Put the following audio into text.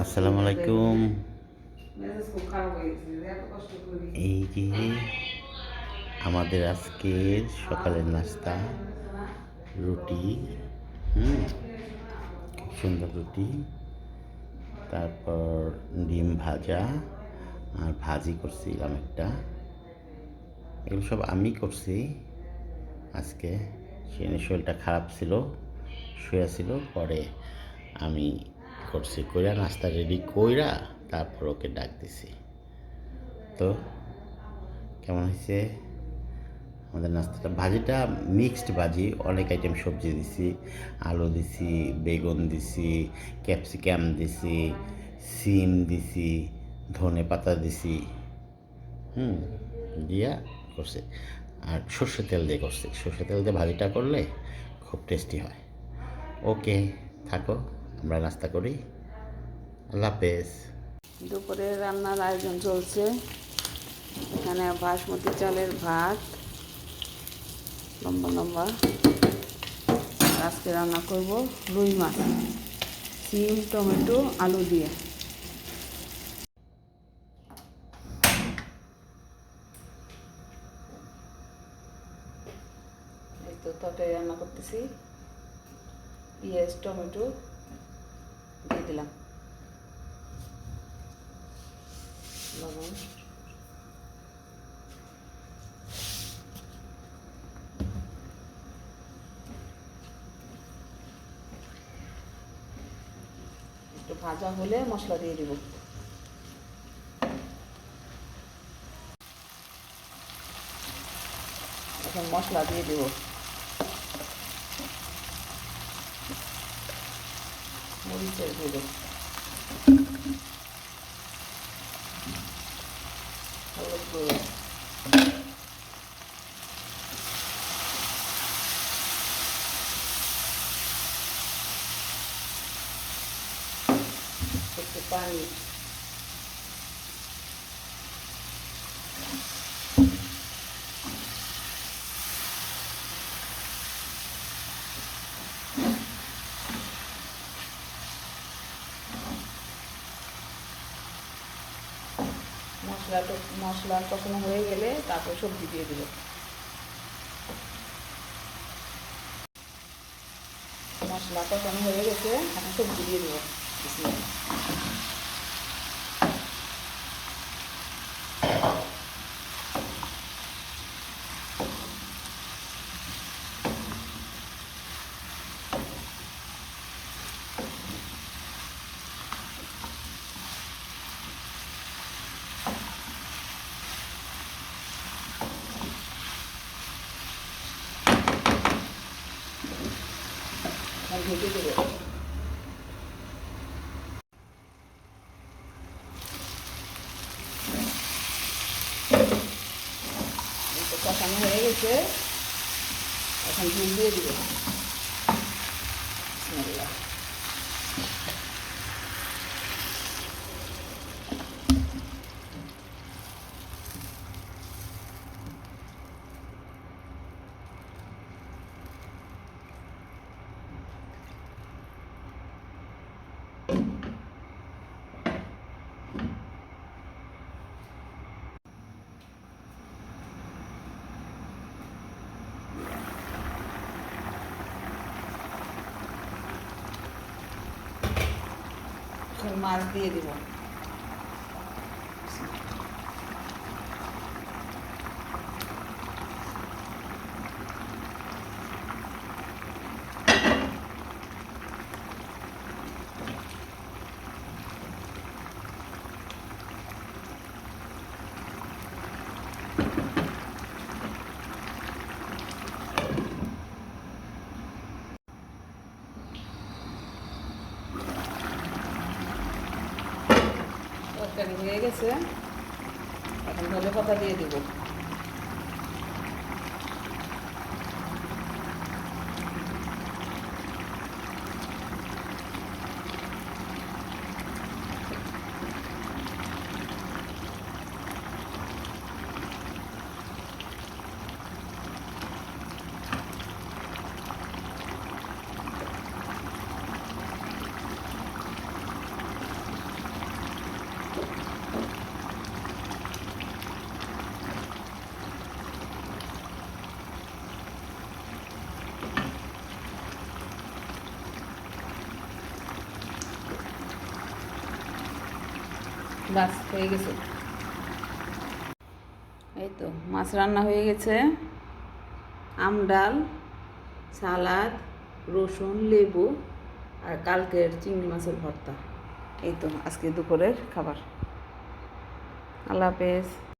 আসসালামু আলাইকুম। এই যে আমাদের আজকের সকালের নাস্তা, রুটি। হুম, খুব সুন্দর রুটি, তারপর ডিম ভাজা আর ভাজি করছিলাম একটা। এগুলো সব আমি করছি আজকে। সেদিন শরীরটা খারাপ ছিল, শুয়ে ছিল, পরে আমি করছি, কইরা নাস্তা রেডি কইরা তারপর ওকে ডাক দিছি। তো কেমন হয়েছে আমাদের নাস্তাটা? ভাজিটা মিক্সড ভাজি, অনেক আইটেম সবজি দিছি, আলু দিছি, বেগুন দিছি, ক্যাপসিকাম দিছি, সিম দিছি, ধনে পাতা দিছি, দিয়া করছে। আর সর্ষে তেল দিয়ে করছে। সর্ষে তেল দিয়ে ভাজিটা করলে খুব টেস্টি হয়। ওকে, থাকো, আমরা নাস্তা করি। আল্লাহ হাফেজ। দুপুরে রান্নার আয়োজন চলছে। এখানে বাসমতি চালের ভাত, লম্বা লম্বা। আজকে রান্না করব রুই মাছ, সিম, টমেটো, আলু দিয়ে। এই তো তরকারি রান্না করতেছি। পেঁয়াজ, টমেটো দিয়ে দিলাম, লবণ, একটু ভাজা হলে মশলা দিয়ে দিব। এখন মশলা দিয়ে দেব। মরিচের গুঁড়ো, হলুদ গুঁড়ো, একটু পানি, মশলা কষানো হয়ে গেলে তারপর সবজি দিয়ে দেব। মশলা কষানো হয়ে গেছে, এখন সবজি দিয়ে দেবো। এখন ঢেকে দেবো। কষানো হয়ে গেছে, এখন ঝুল দিয়ে দিব। বিসমিল্লাহ। এখন মাছ দিয়ে দিব। তরকারি হয়ে গেছে, এখন ধনে পাতা দিয়ে দিব। বাস হয়ে গেছে। এই তো মাছ রান্না হয়ে গেছে। আম ডাল, সালাদ, রসুন, লেবু আর কালকের চিংড়ি মাছের ভর্তা। এই তো আজকে দুপুরের খাবার। আল্লাহ হাফেজ।